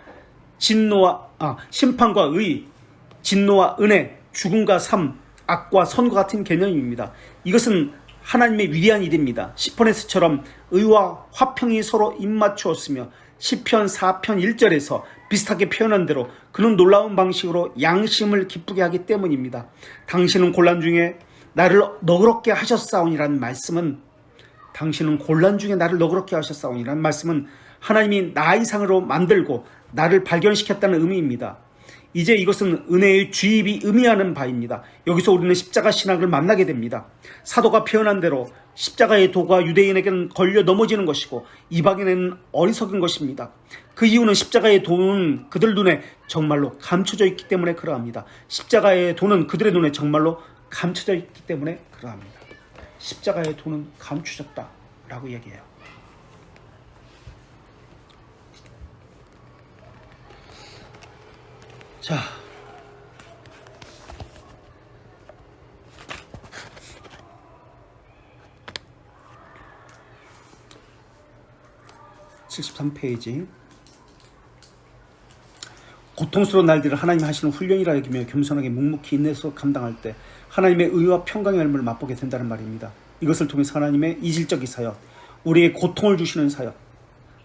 의, 진노와 은혜, 죽음과 삶, 악과 선과 같은 개념입니다. 이것은 하나님의 위대한 일입니다. 시편에서처럼 의와 화평이 서로 입맞추었으며 시편 4편 1절에서 비슷하게 표현한 대로 그는 놀라운 방식으로 양심을 기쁘게 하기 때문입니다. 당신은 곤란 중에 나를 너그럽게 하셨사오니라는 말씀은, 당신은 곤란 중에 나를 너그럽게 하셨사오니라는 말씀은 하나님이 나 이상으로 만들고 나를 발견시켰다는 의미입니다. 이제 이것은 은혜의 주입이 의미하는 바입니다. 여기서 우리는 십자가 신학을 만나게 됩니다. 사도가 표현한 대로 십자가의 도가 유대인에게는 걸려 넘어지는 것이고 이방인에게는 어리석은 것입니다. 그 이유는 십자가의 도는 그들 눈에 정말로 감춰져 있기 때문에 그러합니다. 십자가의 도는 그들의 눈에 정말로 감춰져 있기 때문에 그러합니다. 십자가의 도는 감추졌다라고 얘기해요. 자, (73페이지) 고통스러운 날들을 하나님이 하시는 훈련이라 여기며 겸손하게 묵묵히 인내해서 감당할 때 하나님의 의와 평강의 열매를 맛보게 된다는 말입니다. 이것을 통해서 하나님의 이질적인 사역, 우리에게 고통을 주시는 사역,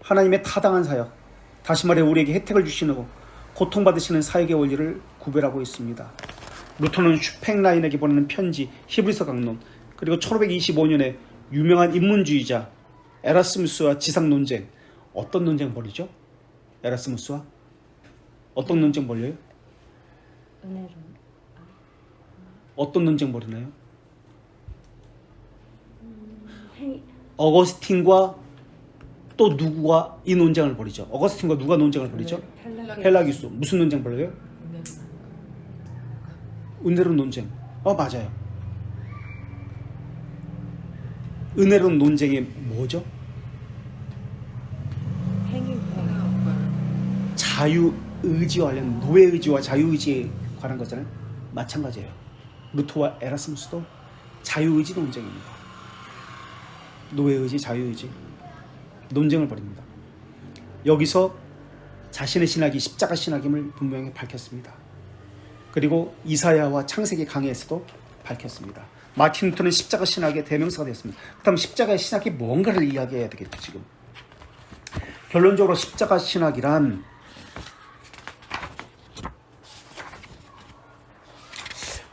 하나님의 타당한 사역, 다시 말해 우리에게 혜택을 주시는 고통받으시는 사역의 원리를 구별하고 있습니다. 루터는 슈팽라인에게 보내는 편지, 히브리서 강론, 그리고 1525년에 유명한 인문주의자 에라스무스와 지상 논쟁. 어떤 논쟁 벌이죠? 에라스무스와 어떤 논쟁 벌려요? 은혜로. 어떤 논쟁 벌이나요? 어거스틴과 또 누구와 이 논쟁을 벌이죠? 어거스틴과 누가 논쟁을 벌이죠? 펠라기우스. 무슨 논쟁 벌여요? 은혜로운 논쟁. 맞아요. 은혜로운 논쟁이 뭐죠? 자유의지와 관련, 노예의지와 자유의지에 관한 거잖아요. 마찬가지예요. 루터와 에라스무스도 자유의지 논쟁입니다. 노예의지, 자유의지 논쟁을 벌입니다. 여기서 자신의 신학이 십자가 신학임을 분명히 밝혔습니다. 그리고 이사야와 창세기 강해에서도 밝혔습니다. 마틴 루터는 십자가 신학의 대명사가 되었습니다. 그렇다면 십자가의 신학이 뭔가를 이야기해야 되겠죠. 지금 결론적으로 십자가 신학이란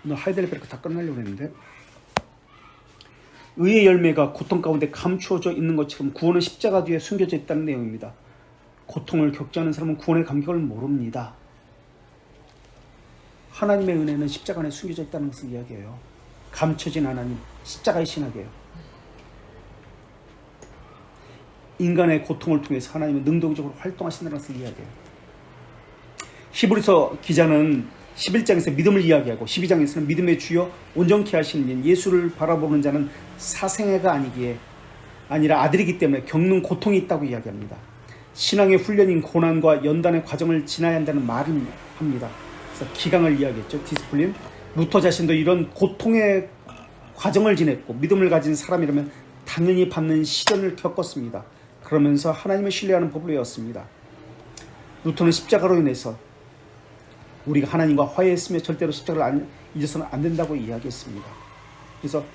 오늘 하이델베르크 다 끝내려고 했는데 의의 열매가 고통 가운데 감추어져 있는 것처럼 구원은 십자가 뒤에 숨겨져 있다는 내용입니다. 고통을 겪지 않은 사람은 구원의 감격을 모릅니다. 하나님의 은혜는 십자가 안에 숨겨져 있다는 것을 이야기해요. 감춰진 하나님, 십자가의 신학이에요. 인간의 고통을 통해서 하나님은 능동적으로 활동하신다는 것을 이야기해요. 히브리서 기자는 11장에서 믿음을 이야기하고 12장에서는 믿음의 주여 온전케 하시는 인 예수를 바라보는 자는 사생애가 아니라 아들이기 때문에 겪는 고통이 있다고 이야기합니다. 신앙의 훈련인 고난과 연단의 과정을 지나야 한다는 말을 합니다. 그래서 기강을 이야기했죠. 디스플린. 루터 자신도 이런 고통의 과정을 지냈고 믿음을 가진 사람이라면 당연히 받는 시련을 겪었습니다. 그러면서 하나님을 신뢰하는 법을 외웠습니다. 루터는 십자가로 인해서 우리가 하나님과 화해했으며 절대로 십자가를 잊어서는 안 된다고 이야기했습니다. 그래서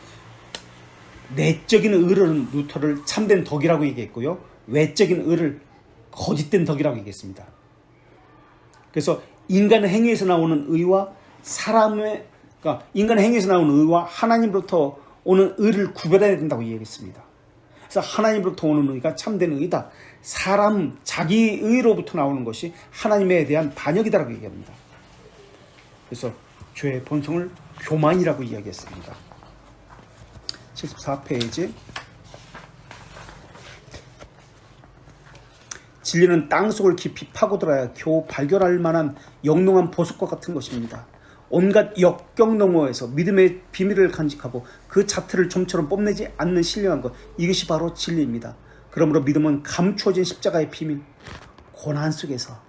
내적인 의를 루터를 참된 덕이라고 얘기했고요. 외적인 의를 거짓된 덕이라고 얘기했습니다. 그래서 인간의 행위에서 나오는 의와 그러니까 인간의 행위에서 나오는 의와 하나님으로부터 오는 의를 구별해야 된다고 이야기했습니다. 그래서 하나님으로부터 오는 의가 참된 의다. 사람 자기 의로부터 나오는 것이 하나님에 대한 반역이다라고 얘기합니다. 그래서 죄의 본성을 교만이라고 이야기했습니다. 74페이지. 진리는 땅속을 깊이 파고들어야 겨우 발견할 만한 영롱한 보석과 같은 것입니다. 온갖 역경 너머에서 믿음의 비밀을 간직하고 그 자태를 좀처럼 뽐내지 않는 신령한 것, 이것이 바로 진리입니다. 그러므로 믿음은 감추어진 십자가의 비밀, 고난 속에서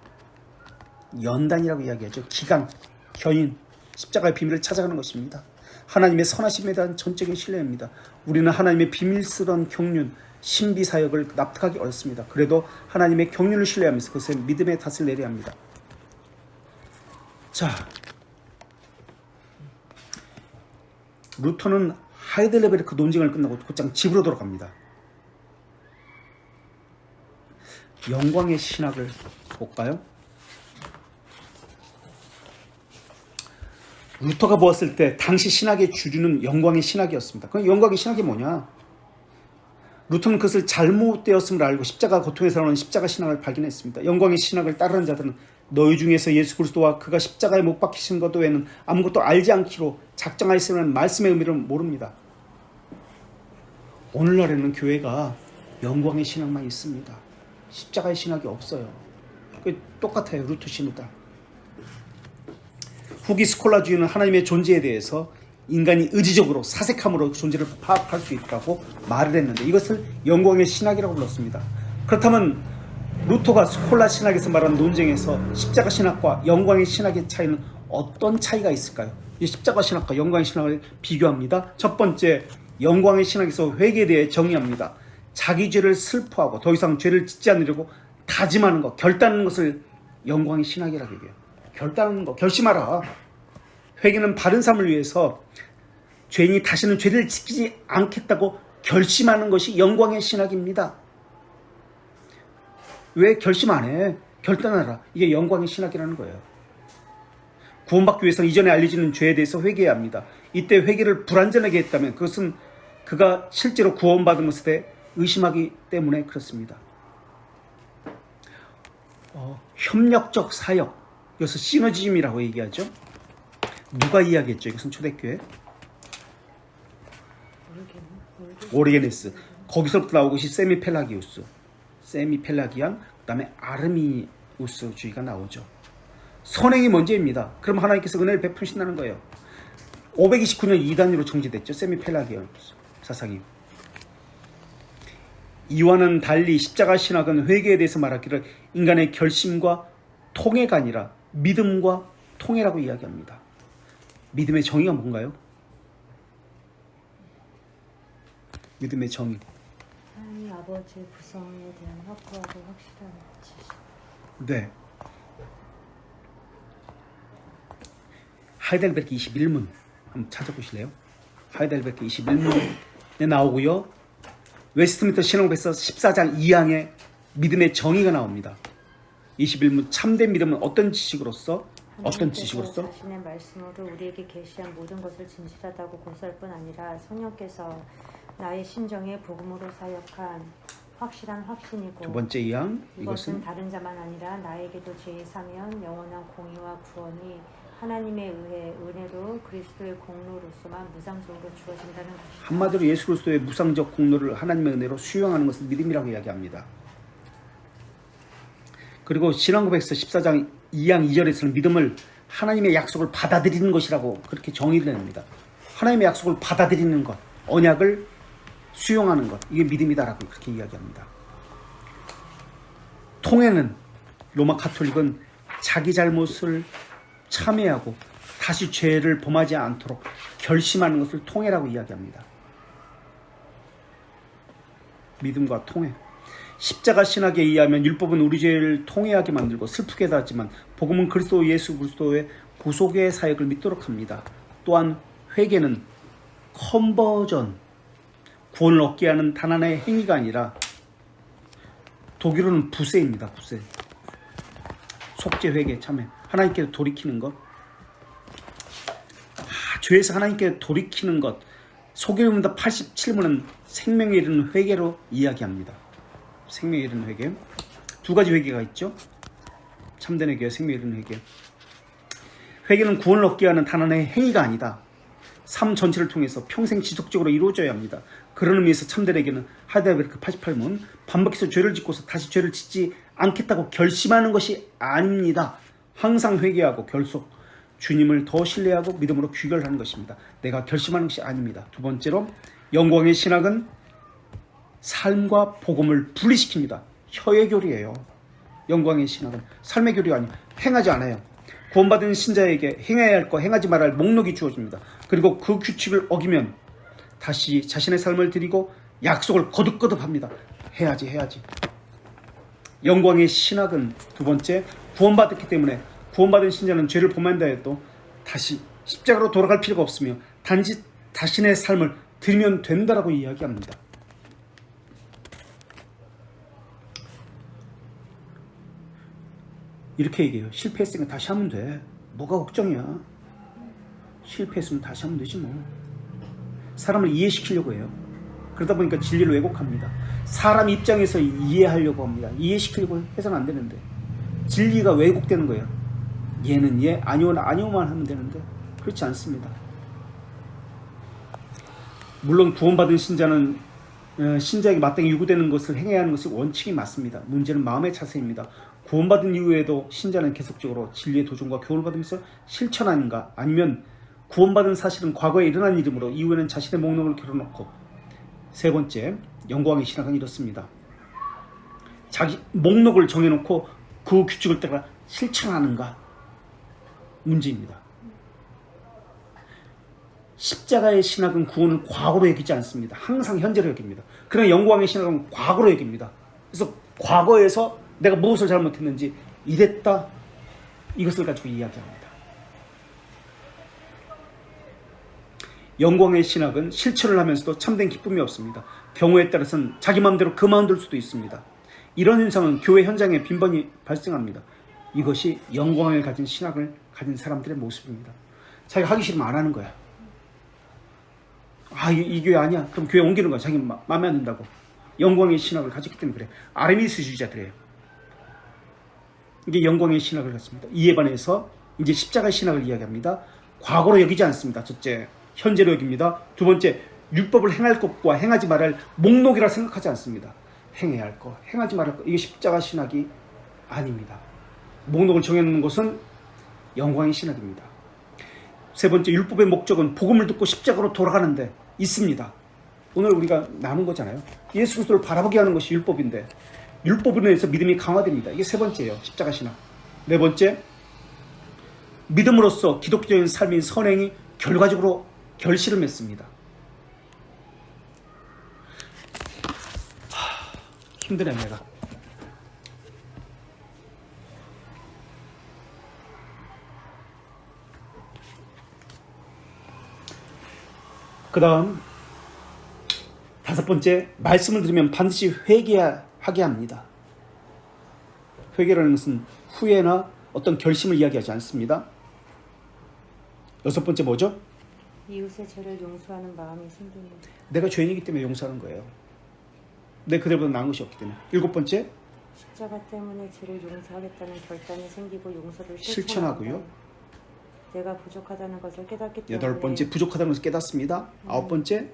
연단이라고 이야기하죠. 기강, 견인, 십자가의 비밀을 찾아가는 것입니다. 하나님의 선하심에 대한 전적인 신뢰입니다. 우리는 하나님의 비밀스러운 경륜, 신비 사역을 납득하기 어렵습니다. 그래도 하나님의 경륜을 신뢰하면서 그것에 믿음의 닷을 내려야 합니다. 자, 루터는 하이델베르크 논쟁을 끝나고 곧장 집으로 돌아갑니다. 영광의 신학을 볼까요? 루터가 보았을 때 당시 신학의 주류는 영광의 신학이었습니다. 그럼 영광의 신학이 뭐냐? 루터는 그것을 잘못되었음을 알고 십자가 고통에서 나오는 십자가 신학을 발견했습니다. 영광의 신학을 따르는 자들은 너희 중에서 예수 그리스도와 그가 십자가에 못 박히신 것 외에는 아무것도 알지 않기로 작정하였으면 말씀의 의미를 모릅니다. 오늘날에는 교회가 영광의 신학만 있습니다. 십자가의 신학이 없어요. 똑같아요. 루터 신우다. 후기 스콜라주의는 하나님의 존재에 대해서 인간이 의지적으로 사색함으로 존재를 파악할 수 있다고 말을 했는데 이것을 영광의 신학이라고 불렀습니다. 그렇다면 루터가 스콜라 신학에서 말하는 논쟁에서 십자가 신학과 영광의 신학의 차이는 어떤 차이가 있을까요? 이 십자가 신학과 영광의 신학을 비교합니다. 첫 번째, 영광의 신학에서 회개에 대해 정의합니다. 자기 죄를 슬퍼하고 더 이상 죄를 짓지 않으려고 다짐하는 것, 결단하는 것을 영광의 신학이라고 얘기해요. 결단하는 거, 결심하라. 회개는 바른 삶을 위해서 죄인이 다시는 죄를 지키지 않겠다고 결심하는 것이 영광의 신학입니다. 왜 결심 안 해? 결단하라. 이게 영광의 신학이라는 거예요. 구원받기 위해서 이전에 알려지는 죄에 대해서 회개해야 합니다. 이때 회개를 불완전하게 했다면 그것은 그가 실제로 구원받은 것에 대해 의심하기 때문에 그렇습니다. 협력적 사역, 여기서 시너지즘이라고 얘기하죠. 누가 이야기했죠? 이것은 초대교회 오리게네스. 거기서부터 나온 것이 세미펠라기우스, 세미펠라기안, 그 다음에 아르미우스주의가 나오죠. 선행이 먼저입니다. 그럼 하나님께서 은혜를 베푸신다는 거예요. 529년 2단위로 정지됐죠. 세미펠라기안 사상이. 이와는 달리 십자가 신학은 회개에 대해서 말하기를 인간의 결심과 통해가 아니라 믿음과 통해라고 이야기합니다. 믿음의 정의가 뭔가요? 믿음의 정의. 하나님 아버지의 구성에 대한 확고하고 확실한 지식. 네. 하이델베르크 21문 한번 찾아보실래요? 하이델베르크 21문에 나오고요. 웨스트민스터 신앙고백서 14장 2항에 믿음의 정의가 나옵니다. 21문 참된 믿음은 어떤 지식으로서 자신의 말씀으로 우리에게 계시한 모든 것을 진실하다고 고사할 뿐 아니라 성령께서 나의 심정에 복음으로 사역한 확실한 확신이고 두 번째 이항 이것은 다른 자만 아니라 나에게도 제3면 영원한 공의와 구원이 하나님에 의해 은혜로 그리스도의 공로로서만 무상적으로 주어진다는 것입니다. 한마디로 예수 그리스도의 무상적 공로를 하나님의 은혜로 수용하는 것을 믿음이라고 이야기합니다. 그리고 신앙고백서 14장 2항 2절에서는 믿음을 하나님의 약속을 받아들이는 것이라고 그렇게 정의를 냅니다. 하나님의 약속을 받아들이는 것, 언약을 수용하는 것, 이게 믿음이다라고 그렇게 이야기합니다. 통회는 로마 가톨릭은 자기 잘못을 참회하고 다시 죄를 범하지 않도록 결심하는 것을 통회라고 이야기합니다. 믿음과 통회. 십자가 신학에 의하면 율법은 우리 죄를 통회하게 만들고 슬프게 하지만 복음은 그리스도 예수 그리스도의 구속의 사역을 믿도록 합니다. 또한 회개는 컨버전, 구원을 얻게 하는 단 하나의 행위가 아니라 독일어는 부세입니다. 부세. 속죄, 회개, 참회. 하나님께 돌이키는 것. 죄에서 하나님께 돌이키는 것. 소개문답 87문은 생명에 이르는 회개로 이야기합니다. 생명에 이르는 회개. 두 가지 회개가 있죠. 참된 회개와 생명에 이르는 회개. 회개는 구원을 얻게 하는 단 하나의 행위가 아니다. 삶 전체를 통해서 평생 지속적으로 이루어져야 합니다. 그런 의미에서 참된 회개는 하이델베르크 88문 반복해서 죄를 짓고서 다시 죄를 짓지 않겠다고 결심하는 것이 아닙니다. 항상 회개하고 결속, 주님을 더 신뢰하고 믿음으로 귀결하는 것입니다. 내가 결심하는 것이 아닙니다. 두 번째로 영광의 신학은 삶과 복음을 분리시킵니다. 혀의 교리예요. 영광의 신학은 삶의 교리가 아니에요. 행하지 않아요. 구원받은 신자에게 행해야 할 거 행하지 말아야 할 목록이 주어집니다. 그리고 그 규칙을 어기면 다시 자신의 삶을 드리고 약속을 거듭거듭합니다. 해야지. 영광의 신학은 두 번째, 구원받았기 때문에 구원받은 신자는 죄를 범한다 해도 다시 십자가로 돌아갈 필요가 없으며 단지 자신의 삶을 드리면 된다라고 이야기합니다. 이렇게 얘기해요. 실패했으니까 다시 하면 돼. 뭐가 걱정이야. 실패했으면 다시 하면 되지 뭐. 사람을 이해시키려고 해요. 그러다 보니까 진리를 왜곡합니다. 사람 입장에서 이해하려고 합니다. 이해시키려고 해서는 안 되는데 진리가 왜곡되는 거예요. 얘는 얘, 아니오만 하면 되는데 그렇지 않습니다. 물론 구원받은 신자는 신자에게 마땅히 요구되는 것을 행해야 하는 것이 원칙이 맞습니다. 문제는 마음의 차세입니다. 구원받은 이후에도 신자는 계속적으로 진리의 도전과 교훈을 받으면서 실천하는가, 아니면 구원받은 사실은 과거에 일어난 일이므로 이후에는 자신의 목록을 걸어놓고. 세 번째, 영광의 신학은 이렇습니다. 자기 목록을 정해놓고 그 규칙을 따라 실천하는가 문제입니다. 십자가의 신학은 구원을 과거로 여기지 않습니다. 항상 현재로 여깁니다. 그러나 영광의 신학은 과거로 여깁니다. 그래서 과거에서 내가 무엇을 잘못했는지 이랬다, 이것을 가지고 이야기합니다. 영광의 신학은 실천을 하면서도 참된 기쁨이 없습니다. 경우에 따라서는 자기 마음대로 그만둘 수도 있습니다. 이런 현상은 교회 현장에 빈번히 발생합니다. 이것이 영광을 가진 신학을 가진 사람들의 모습입니다. 자기가 하기 싫으면 안 하는 거야. 이 교회 아니야. 그럼 교회 옮기는 거야. 자기 마음에 안 든다고. 영광의 신학을 가졌기 때문에 그래. 아르미스주의자들이에요. 이게 영광의 신학을 갖습니다. 이에 반해서 이제 십자가의 신학을 이야기합니다. 과거로 여기지 않습니다. 첫째, 현재로 여깁니다. 두 번째, 율법을 행할 것과 행하지 말아야 할 목록이라 생각하지 않습니다. 행해야 할 것, 행하지 말아야 할 것, 이게 십자가 신학이 아닙니다. 목록을 정해놓는 것은 영광의 신학입니다. 세 번째, 율법의 목적은 복음을 듣고 십자가로 돌아가는 데 있습니다. 오늘 우리가 나눈 거잖아요. 예수 그리스도를 바라보게 하는 것이 율법인데 율법으로 인해서 믿음이 강화됩니다. 이게 세 번째예요. 십자가 신학. 네 번째, 믿음으로써 기독교적인 삶인 선행이 결과적으로 결실을 맺습니다. 힘드네 내가. 그 다음 5번째, 말씀을 들으면 반드시 회개하게 합니다. 회개라는 것은 후회나 어떤 결심을 이야기하지 않습니다. 6번째 뭐죠? 이웃의 죄를 용서하는 마음이 생깁니다. 내가 죄인이기 때문에 용서하는 거예요. 내 그들보다 나은 것이 없기 때문에. 7번째, 십자가 때문에 죄를 용서하겠다는 결단이 생기고 용서를 실천하고요. 내가 부족하다는 것을 깨닫기 때문에. 8번째, 부족하다는 것을 깨닫습니다. 9번째,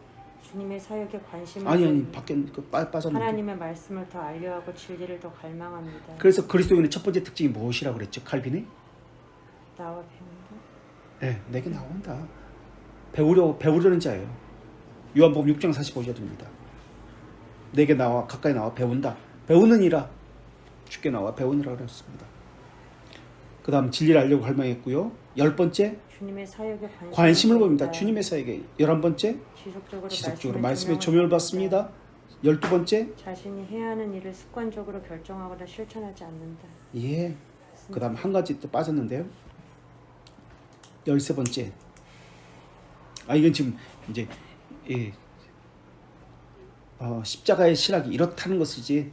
주님의 사역에 관심을 아니 밖에 빠졌는데. 하나님의 말씀을 더 알려하고 진리를 더 갈망합니다. 그래서 그리스도인의 첫 번째 특징이 무엇이라고 그랬죠? 칼빈이? 나와 배운다. 네, 내게 나온다. 배우려는 자예요. 요한복음 6장 45절입니다. 내게 나와 가까이 나와 배운다. 배우느니라. 주께 나와 배우느라 그랬습니다. 그 다음 진리를 알려고 갈망했고요. 10번째, 주님의 사역에 관심을 봅니다. 주님의 사역에. 11번째, 지속적으로 말씀에 조명을 받습니다. 12번째, 자신이 해야 하는 일을 습관적으로 결정하거나 실천하지 않는다. 예. 그 다음 한 가지 또 빠졌는데요. 13번째. 이건 지금 이제 십자가의 신학이 이렇다는 것이지.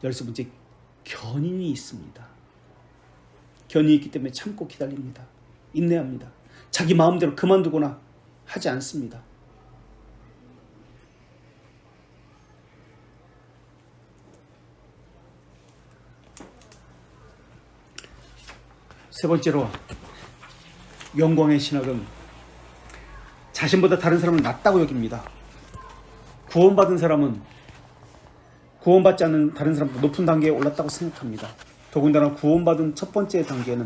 13번째, 견인이 있습니다. 견인이 있기 때문에 참고 기다립니다. 인내합니다. 자기 마음대로 그만두거나 하지 않습니다. 세 번째로, 영광의 신학은 자신보다 다른 사람을 낫다고 여깁니다. 구원받은 사람은 구원받지 않는 다른 사람보다 높은 단계에 올랐다고 생각합니다. 더군다나 구원받은 첫 번째 단계는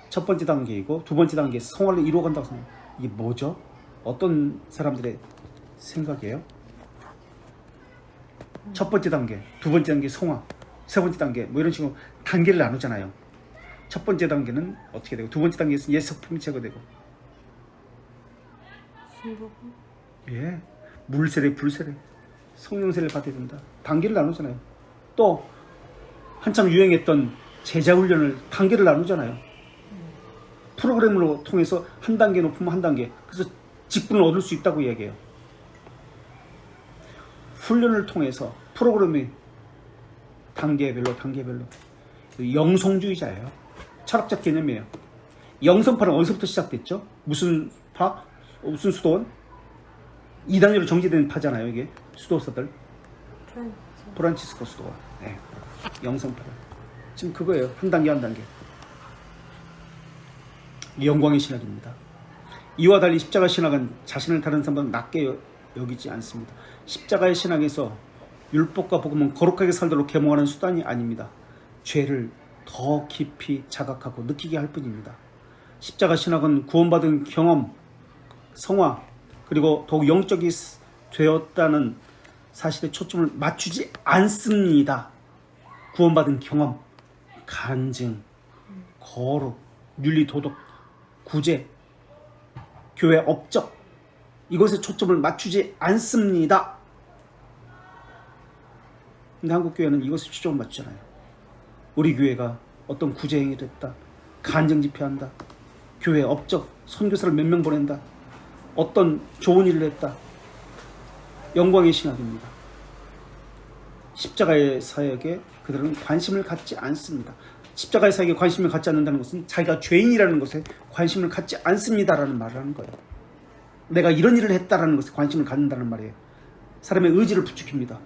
첫 번째 단계이고 두 번째 단계에 성화를 이루어간다고 생각합니다. 이게 뭐죠? 어떤 사람들의 생각이에요? 첫 번째 단계, 두 번째 단계 성화, 세 번째 단계 뭐 이런 식으로 단계를 나누잖아요. 첫 번째 단계는 어떻게 되고 두 번째 단계에서 예수품이 제거되고, 순복음? 예, 물세례, 불세례, 성령세례를 받아야 된다. 단계를 나누잖아요. 또 한참 유행했던 제자훈련을 단계를 나누잖아요. 프로그램으로 통해서 한 단계 높으면 한 단계, 그래서 직분을 얻을 수 있다고 이야기해요. 훈련을 통해서 프로그램이 단계별로 영성주의자예요. 철학적 개념이에요. 영성파는 어디서부터 시작됐죠? 무슨 파? 무슨 수도원? 2단계로 정지된 파잖아요. 이게 수도사들. 프란치스코 수도원. 네. 영성파를. 지금 그거예요. 한 단계 한 단계. 영광의 신학입니다. 이와 달리 십자가 신학은 자신을 다른 사람보다 낮게 여기지 않습니다. 십자가의 신학에서 율법과 복음은 거룩하게 살도록 계몽하는 수단이 아닙니다. 죄를 더 깊이 자각하고 느끼게 할 뿐입니다. 십자가 신학은 구원받은 경험, 성화, 그리고 더욱 영적이 되었다는 사실에 초점을 맞추지 않습니다. 구원받은 경험, 간증, 거룩, 윤리, 도덕, 구제, 교회 업적, 이것에 초점을 맞추지 않습니다. 근데 한국 교회는 이것에 초점을 맞추잖아요. 우리 교회가 어떤 구제 행위도 했다, 간증 집회한다, 교회 업적, 선교사를 몇 명 보낸다, 어떤 좋은 일을 했다. 영광의 신학입니다. 십자가의 사역에 그들은 관심을 갖지 않습니다. 십자가의 사역에 관심을 갖지 않는다는 것은 자기가 죄인이라는 것에 관심을 갖지 않습니다라는 말을 하는 거예요. 내가 이런 일을 했다라는 것에 관심을 갖는다는 말이에요. 사람의 의지를 부추깁니다.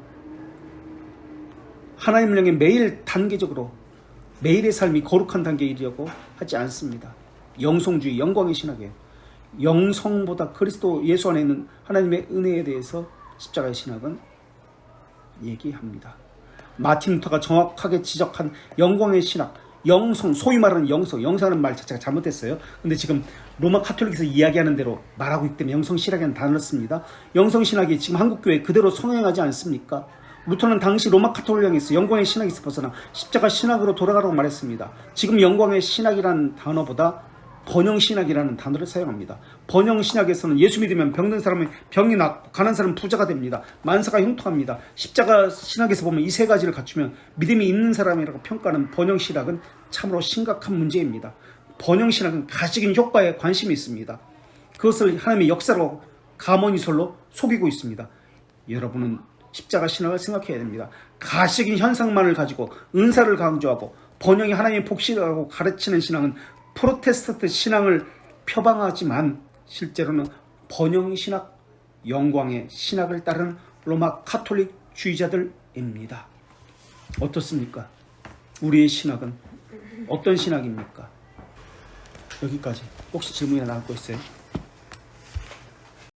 하나님을 향해 매일 단계적으로 매일의 삶이 거룩한 단계에 이르려고 하지 않습니다. 영성주의, 영광의 신학이에요. 영성보다 그리스도 예수 안에 있는 하나님의 은혜에 대해서 십자가의 신학은 얘기합니다. 마틴 루터가 정확하게 지적한 영광의 신학, 영성, 소위 말하는 영성하는 말 자체가 잘못됐어요. 근데 지금 로마 카톨릭에서 이야기하는 대로 말하고 있기 때문에 영성신학이라는 단어를 씁니다. 영성신학이 지금 한국교회 그대로 성행하지 않습니까? 루터는 당시 로마 카톨릭에서 영광의 신학에서 벗어나 십자가 신학으로 돌아가라고 말했습니다. 지금 영광의 신학이라는 단어보다 번영신학이라는 단어를 사용합니다. 번영신학에서는 예수 믿으면 병든 사람은 병이 낫고 가난한 사람은 부자가 됩니다. 만사가 형통합니다. 십자가 신학에서 보면 이 세 가지를 갖추면 믿음이 있는 사람이라고 평가하는 번영신학은 참으로 심각한 문제입니다. 번영신학은 가식인 효과에 관심이 있습니다. 그것을 하나님의 역사로 가모니설로 속이고 있습니다. 여러분은 십자가 신학을 생각해야 됩니다. 가시적인 현상만을 가지고 은사를 강조하고 번영이 하나님의 복식이라고 가르치는 신앙은 프로테스탄트 신앙을 표방하지만 실제로는 번영 신학, 영광의 신학을 따르는 로마 카톨릭 주의자들입니다. 어떻습니까? 우리의 신학은 어떤 신학입니까? 여기까지. 혹시 질문이 나올 거 있어요?